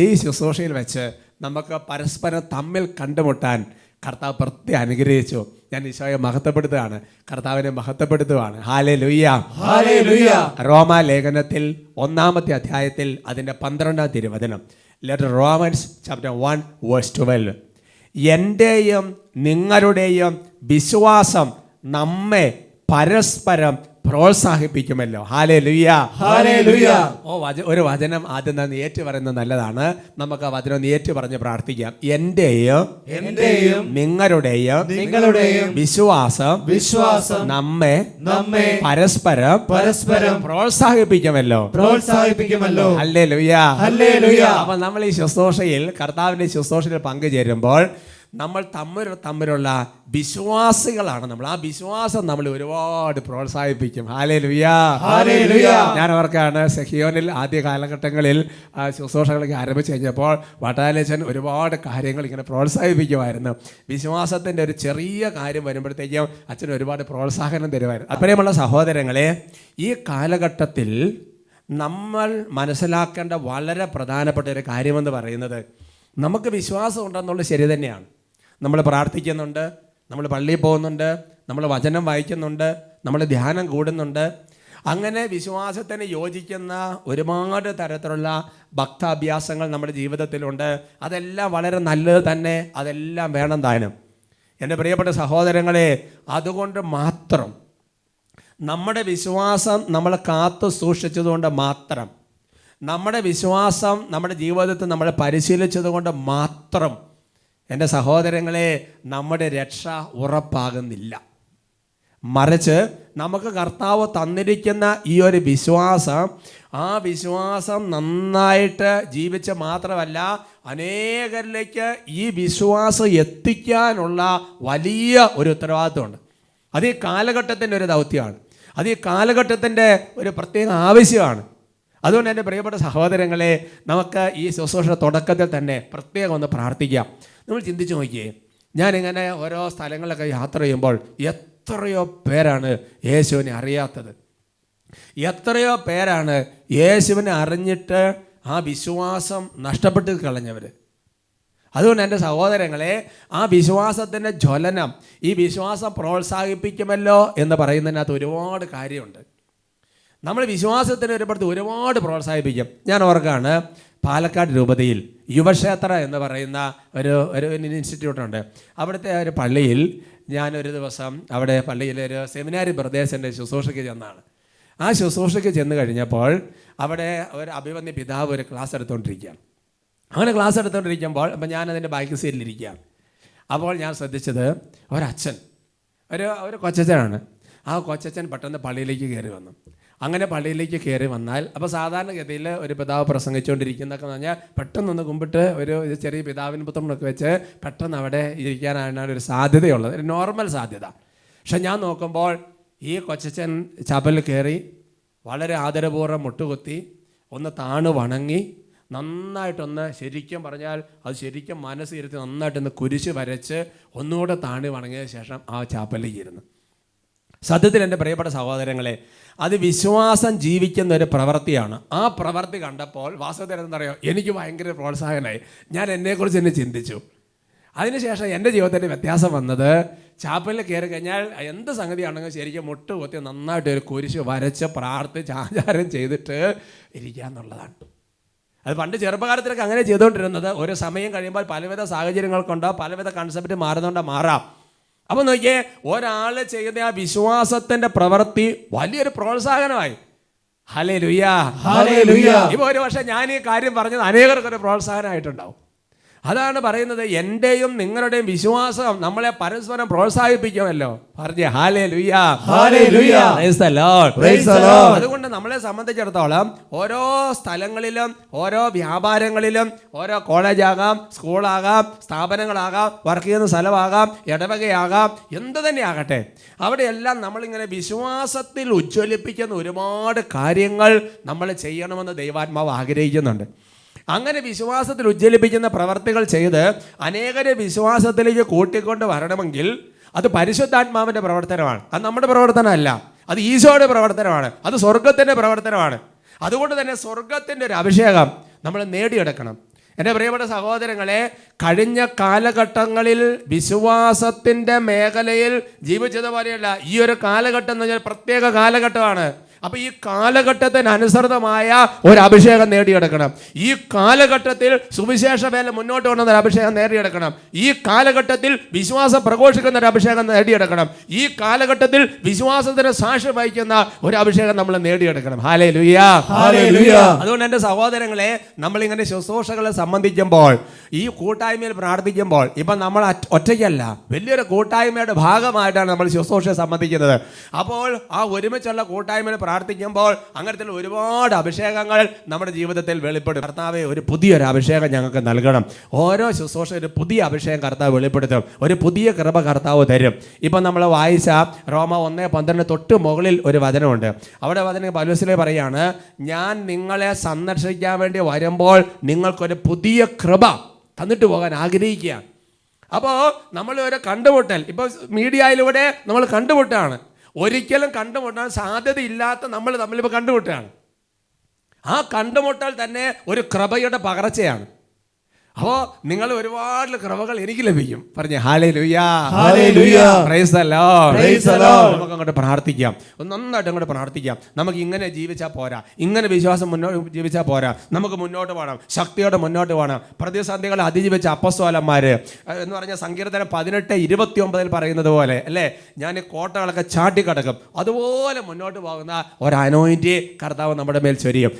ഈ ശുശ്രൂഷയിൽ വെച്ച് നമുക്ക് പരസ്പരം തമ്മിൽ കണ്ടുമുട്ടാൻ കർത്താവ് പ്രത്യേകം അനുഗ്രഹിച്ചു. ഞാൻ ഈശോയെ മഹത്വപ്പെടുത്തുകയാണ്, കർത്താവിനെ മഹത്വപ്പെടുത്തുകയാണ്. Hallelujah, hallelujah. റോമാ ലേഖനത്തിൽ 1-ാമത്തെ അധ്യായത്തിൽ അതിൻ്റെ 12-ാം തിരുവചനം, ലെറ്റർ റോമൻസ് ചാപ്റ്റർ 1:12. എൻ്റെയും നിങ്ങളുടെയും വിശ്വാസം നമ്മെ പരസ്പരം പ്രോത്സാഹിപ്പിക്കുമല്ലോ. Hallelujah, hallelujah. ഒരു വചനം ആദ്യം തന്നെ ഏറ്റു പറയുന്നത് നല്ലതാണ്. നമുക്ക് ആ വചനം ഏറ്റു പറഞ്ഞ് പ്രാർത്ഥിക്കാം. എൻ്റെയും നിങ്ങളുടെയും വിശ്വാസം നമ്മെ പരസ്പരം പ്രോത്സാഹിപ്പിക്കുമല്ലോ. Hallelujah, hallelujah. അപ്പൊ നമ്മൾ ഈ ശുശ്രൂഷയിൽ, കർത്താവിന്റെ ശുശ്രൂഷയിൽ പങ്കുചേരുമ്പോൾ നമ്മൾ തമ്മിലുള്ള വിശ്വാസികളാണ്. നമ്മൾ ആ വിശ്വാസം നമ്മൾ ഒരുപാട് പ്രോത്സാഹിപ്പിക്കും. Hallelujah, hallelujah. ഞാൻ ഓർക്കാണ് സെഹിയോനിൽ ആദ്യ കാലഘട്ടങ്ങളിൽ ശുശ്രൂഷകളൊക്കെ ആരംഭിച്ചു കഴിഞ്ഞപ്പോൾ വട്ടാലച്ചൻ ഒരുപാട് കാര്യങ്ങൾ ഇങ്ങനെ പ്രോത്സാഹിപ്പിക്കുമായിരുന്നു. വിശ്വാസത്തിൻ്റെ ഒരു ചെറിയ കാര്യം വരുമ്പോഴത്തേക്കും അച്ഛൻ ഒരുപാട് പ്രോത്സാഹനം തരുമായിരുന്നു. അപ്പോഴുമുള്ള സഹോദരങ്ങളെ, ഈ കാലഘട്ടത്തിൽ നമ്മൾ മനസ്സിലാക്കേണ്ട വളരെ പ്രധാനപ്പെട്ട ഒരു കാര്യമെന്ന് പറയുന്നത്, നമുക്ക് വിശ്വാസം ഉണ്ടെന്നുള്ളത് ശരി തന്നെയാണ്. നമ്മൾ പ്രാർത്ഥിക്കുന്നുണ്ട്, നമ്മൾ പള്ളിയിൽ പോകുന്നുണ്ട്, നമ്മൾ വചനം വായിക്കുന്നുണ്ട്, നമ്മൾ ധ്യാനം കൂടുന്നുണ്ട്. അങ്ങനെ വിശ്വാസത്തിന് യോജിക്കുന്ന ഒരുപാട് തരത്തിലുള്ള ഭക്താഭ്യാസങ്ങൾ നമ്മുടെ ജീവിതത്തിലുണ്ട്. അതെല്ലാം വളരെ നല്ലത് തന്നെ, അതെല്ലാം വേണം താനും. എൻ്റെ പ്രിയപ്പെട്ട സഹോദരങ്ങളെ, അതുകൊണ്ട് മാത്രം നമ്മുടെ വിശ്വാസം നമ്മൾ കാത്തു സൂക്ഷിച്ചതുകൊണ്ട് മാത്രം, നമ്മുടെ വിശ്വാസം നമ്മുടെ ജീവിതത്തിൽ നമ്മൾ പരിശീലിച്ചത് കൊണ്ട് മാത്രം, എൻ്റെ സഹോദരങ്ങളെ, നമ്മുടെ രക്ഷ ഉറപ്പാകുന്നില്ല. മറിച്ച് നമുക്ക് കർത്താവ് തന്നിരിക്കുന്ന ഈ ഒരു വിശ്വാസം, ആ വിശ്വാസം നന്നായിട്ട് ജീവിച്ച് മാത്രമല്ല അനേകരിലേക്ക് ഈ വിശ്വാസം എത്തിക്കാനുള്ള വലിയ ഒരു ഉത്തരവാദിത്വമുണ്ട്. അത് ഈ കാലഘട്ടത്തിൻ്റെ ഒരു ദൗത്യമാണ്. അത് ഈ കാലഘട്ടത്തിൻ്റെ ഒരു പ്രത്യേക ആവശ്യമാണ്. അതുകൊണ്ട് എൻ്റെ പ്രിയപ്പെട്ട സഹോദരങ്ങളെ, നമുക്ക് ഈ ശുശ്രൂഷ തുടക്കത്തിൽ തന്നെ പ്രത്യേകം ഒന്ന് പ്രാർത്ഥിക്കാം. നമ്മൾ ചിന്തിച്ച് നോക്കിയേ, ഞാനിങ്ങനെ ഓരോ സ്ഥലങ്ങളിലൊക്കെ യാത്ര ചെയ്യുമ്പോൾ എത്രയോ പേരാണ് യേശുവിനെ അറിയാത്തത്, എത്രയോ പേരാണ് യേശുവിനെ അറിഞ്ഞിട്ട് ആ വിശ്വാസം നഷ്ടപ്പെട്ട് കളഞ്ഞവർ. അതുകൊണ്ട് എൻ്റെ സഹോദരങ്ങളെ, ആ വിശ്വാസത്തിൻ്റെ ജ്വലനം, ഈ വിശ്വാസം പ്രോത്സാഹിപ്പിക്കുമല്ലോ എന്ന് പറയുന്നതിനകത്ത് ഒരുപാട് കാര്യമുണ്ട്. നമ്മൾ വിശ്വാസത്തിന് ഒരുപാട് പ്രോത്സാഹിപ്പിക്കും. ഞാൻ ഓർക്കാണ്, പാലക്കാട് രൂപതയിൽ യുവക്ഷേത്ര എന്ന് പറയുന്ന ഒരു ഇൻസ്റ്റിറ്റ്യൂട്ടുണ്ട്. അവിടുത്തെ ഒരു പള്ളിയിൽ ഞാനൊരു ദിവസം അവിടെ പള്ളിയിലൊരു സെമിനാരി പ്രദേശൻ്റെ ശുശ്രൂഷയ്ക്ക് ചെന്നാണ്. ആ ശുശ്രൂഷയ്ക്ക് ചെന്ന് കഴിഞ്ഞപ്പോൾ അവിടെ ഒരു അഭിവന്യ പിതാവ് ഒരു ക്ലാസ് എടുത്തുകൊണ്ടിരിക്കുകയാണ്. അങ്ങനെ ക്ലാസ് എടുത്തുകൊണ്ടിരിക്കുമ്പോൾ അപ്പം ഞാനതിൻ്റെ ബാക്ക് സീറ്റിലിരിക്കുകയാണ്. അപ്പോൾ ഞാൻ ശ്രദ്ധിച്ചത് ഒരച്ഛൻ, ഒരു കൊച്ചച്ഛനാണ്. ആ കൊച്ചച്ഛൻ പെട്ടെന്ന് പള്ളിയിലേക്ക് കയറി വന്നു. അങ്ങനെ പള്ളിയിലേക്ക് കയറി വന്നാൽ, അപ്പോൾ സാധാരണഗതിയിൽ ഒരു പിതാവ് പ്രസംഗിച്ചുകൊണ്ടിരിക്കുന്നതൊക്കെ എന്ന് പറഞ്ഞാൽ പെട്ടെന്നൊന്ന് കുമ്പിട്ട് ഒരു ചെറിയ പിതാവിൻ പുത്രനൊക്കെ വെച്ച് പെട്ടെന്ന് അവിടെ ഇരിക്കാനാണ് ഒരു സാധ്യതയുള്ളത്, ഒരു നോർമൽ സാധ്യത. പക്ഷെ ഞാൻ നോക്കുമ്പോൾ ഈ കൊച്ചച്ഛൻ ചാപ്പലിൽ കയറി വളരെ ആദരപൂർവ്വം മുട്ടുകുത്തി ഒന്ന് താണു വണങ്ങി നന്നായിട്ടൊന്ന്, ശരിക്കും പറഞ്ഞാൽ അത് ശരിക്കും മനസ്സിരുത്തി നന്നായിട്ടൊന്ന് കുരിശ് വരച്ച് ഒന്നുകൂടെ താണു വണങ്ങിയ ശേഷം ആ ചാപ്പലിലേക്ക് ഇരുന്നു. സത്യത്തിൽ എൻ്റെ പ്രിയപ്പെട്ട സഹോദരങ്ങളെ, അത് വിശ്വാസം ജീവിക്കുന്ന ഒരു പ്രവൃത്തിയാണ്. ആ പ്രവൃത്തി കണ്ടപ്പോൾ വാസ്തവത്തിൽ എന്താ, എനിക്ക് ഭയങ്കര പ്രോത്സാഹനമായി. ഞാൻ എന്നെക്കുറിച്ച് തന്നെ ചിന്തിച്ചു. അതിനുശേഷം എൻ്റെ ജീവിതത്തിൻ്റെ വ്യത്യാസം വന്നത്, ചാപ്പലിൽ കയറി കഴിഞ്ഞാൽ എന്ത് സംഗതിയാണെങ്കിലും ശരിക്കും മുട്ടുകുത്തി നന്നായിട്ട് ഒരു കുരിശ് വരച്ച് പ്രാർത്ഥിച്ച് ആചാരം ചെയ്തിട്ട് ഇരിക്കുക എന്നുള്ളതാണ്. അത് പണ്ട് ചെറുപ്പകാലത്തിലൊക്കെ അങ്ങനെ ചെയ്തുകൊണ്ടിരുന്നത്. ഒരു സമയം കഴിയുമ്പോൾ പലവിധ സാഹചര്യങ്ങൾ കൊണ്ടോ പലവിധ കൺസെപ്റ്റ് മാറുന്നതുകൊണ്ടോ മാറാം. അപ്പോൾ നോക്കിയേ, ഒരാൾ ചെയ്യുന്ന ആ വിശ്വാസത്തിൻ്റെ പ്രവൃത്തി വലിയൊരു പ്രോത്സാഹനമായി. Hallelujah, hallelujah. ഇപ്പോൾ ഒരു പക്ഷേ ഞാൻ ഈ കാര്യം പറഞ്ഞത് അനേകർക്കൊരു പ്രോത്സാഹനമായിട്ടുണ്ടാവും. അതാണ് പറയുന്നത്, എൻ്റെയും നിങ്ങളുടെയും വിശ്വാസം നമ്മളെ പരസ്പരം പ്രോത്സാഹിപ്പിക്കുമല്ലോ. പറഞ്ഞേ hallelujah, hallelujah. Praise the Lord, praise the Lord. അതുകൊണ്ട് നമ്മളെ സംബന്ധിച്ചിടത്തോളം ഓരോ സ്ഥലങ്ങളിലും, ഓരോ വ്യാപാരങ്ങളിലും, ഓരോ കോളേജാകാം, സ്കൂളാകാം, സ്ഥാപനങ്ങളാകാം, വർക്ക് ചെയ്യുന്ന സ്ഥലമാകാം, ഇടവകയാകാം, എന്ത് തന്നെ ആകട്ടെ, അവിടെയെല്ലാം നമ്മളിങ്ങനെ വിശ്വാസത്തിൽ ഉജ്ജ്വലിപ്പിക്കുന്ന ഒരുപാട് കാര്യങ്ങൾ നമ്മൾ ചെയ്യണമെന്ന് ദൈവാത്മാവ് ആഗ്രഹിക്കുന്നുണ്ട്. അങ്ങനെ വിശ്വാസത്തിൽ ഉജ്ജ്വലിപ്പിക്കുന്ന പ്രവർത്തികൾ ചെയ്ത് അനേകരെ വിശ്വാസത്തിലേക്ക് കൂട്ടിക്കൊണ്ട് വരണമെങ്കിൽ അത് പരിശുദ്ധാത്മാവിൻ്റെ പ്രവർത്തനമാണ്. അത് നമ്മുടെ പ്രവർത്തനമല്ല, അത് ഈശോയുടെ പ്രവർത്തനമാണ്, അത് സ്വർഗത്തിൻ്റെ പ്രവർത്തനമാണ്. അതുകൊണ്ട് തന്നെ സ്വർഗത്തിൻ്റെ ഒരു അഭിഷേകം നമ്മൾ നേടിയെടുക്കണം. എൻ്റെ പ്രിയപ്പെട്ട സഹോദരങ്ങളെ, കഴിഞ്ഞ കാലഘട്ടങ്ങളിൽ വിശ്വാസത്തിൻ്റെ മേഖലയിൽ ജീവിച്ചത് പോലെയല്ല. ഈ ഒരു കാലഘട്ടം എന്ന് പറഞ്ഞാൽ പ്രത്യേക കാലഘട്ടമാണ്. അപ്പൊ ഈ കാലഘട്ടത്തിനനുസൃതമായ ഒരു അഭിഷേകം നേടിയെടുക്കണം. ഈ കാലഘട്ടത്തിൽ സുവിശേഷ വേല മുന്നോട്ട് കൊണ്ടുവന്ന ഒരു അഭിഷേകം നേടിയെടുക്കണം. ഈ കാലഘട്ടത്തിൽ വിശ്വാസം പ്രഘോഷിക്കുന്ന ഒരു അഭിഷേകം നേടിയെടുക്കണം. ഈ കാലഘട്ടത്തിൽ വിശ്വാസത്തിന് സാക്ഷ്യം വഹിക്കുന്ന ഒരു അഭിഷേകം നമ്മൾ നേടിയെടുക്കണം. Hallelujah, hallelujah. അതുകൊണ്ട് എൻ്റെ സഹോദരങ്ങളെ, നമ്മളിങ്ങനെ ശുശ്രൂഷകളെ സംബന്ധിക്കുമ്പോൾ, ഈ കൂട്ടായ്മയിൽ പ്രാർത്ഥിക്കുമ്പോൾ, ഇപ്പം നമ്മൾ ഒറ്റയ്ക്കല്ല, വലിയൊരു കൂട്ടായ്മയുടെ ഭാഗമായിട്ടാണ് നമ്മൾ ശുശ്രൂഷയെ സംബന്ധിക്കുന്നത്. അപ്പോൾ ആ ഒരുമിച്ചുള്ള കൂട്ടായ്മയിൽ പ്രാർത്ഥിക്കുമ്പോൾ അങ്ങനത്തെ ഒരുപാട് അഭിഷേകങ്ങൾ നമ്മുടെ ജീവിതത്തിൽ വെളിപ്പെടും. കർത്താവെ, ഒരു പുതിയൊരു അഭിഷേകം ഞങ്ങൾക്ക് നൽകണം. ഓരോ ശുശ്രൂഷ ഒരു പുതിയ അഭിഷേകം കർത്താവ് വെളിപ്പെടുത്തും. ഒരു പുതിയ കൃപ കർത്താവ് തരും. ഇപ്പം നമ്മൾ വായിച്ച റോമ 1:12 തൊട്ട് മുകളിൽ ഒരു വചനമുണ്ട്. അവിടെ വചനം പൗലോസിലെ പറയാണ്, ഞാൻ നിങ്ങളെ സന്ദർശിക്കാൻ വേണ്ടി വരുമ്പോൾ നിങ്ങൾക്കൊരു പുതിയ കൃപ തന്നിട്ട് പോകാൻ ആഗ്രഹിക്കുക. അപ്പോൾ നമ്മൾ ഒരു കണ്ടുമുട്ടൽ, ഇപ്പോൾ മീഡിയയിലൂടെ നമ്മൾ കണ്ടുമുട്ടാണ്. ഒരിക്കലും കണ്ടുമുട്ടാൻ സാധ്യതയില്ലാത്ത നമ്മൾ തമ്മിലിപ്പോൾ കണ്ടുമുട്ടുകയാണ്. ആ കണ്ടുമുട്ടൽ തന്നെ ഒരു കൃപയുടെ പകർച്ചയാണ്. അപ്പോൾ നിങ്ങൾ ഒരുപാട് കൃപകൾ എനിക്ക് ലഭിക്കും. പറഞ്ഞേ hallelujah, hallelujah, praise the Lord, praise the Lord. നമുക്ക് അങ്ങോട്ട് പ്രാർത്ഥിക്കാം, നന്നായിട്ട് അങ്ങോട്ട് പ്രാർത്ഥിക്കാം. നമുക്ക് ഇങ്ങനെ ജീവിച്ചാൽ പോരാ, ഇങ്ങനെ വിശ്വാസം മുന്നോട്ട് ജീവിച്ചാൽ പോരാ, നമുക്ക് മുന്നോട്ട് പോകണം, ശക്തിയോടെ മുന്നോട്ട് പോകണം. പ്രതിസന്ധികളെ അതിജീവിച്ച അപ്പോസ്തലന്മാര് എന്ന് പറഞ്ഞാൽ സങ്കീർത്തനം 18:29 പറയുന്നത് പോലെ, അല്ലേ, ഞാൻ ഈ കോട്ടകളൊക്കെ ചാട്ടിക്കടക്കും, അതുപോലെ മുന്നോട്ട് പോകുന്ന ഒരു അനോയിൻറ്റിംഗ് കർത്താവ് നമ്മുടെ മേൽ ചൊരിയും.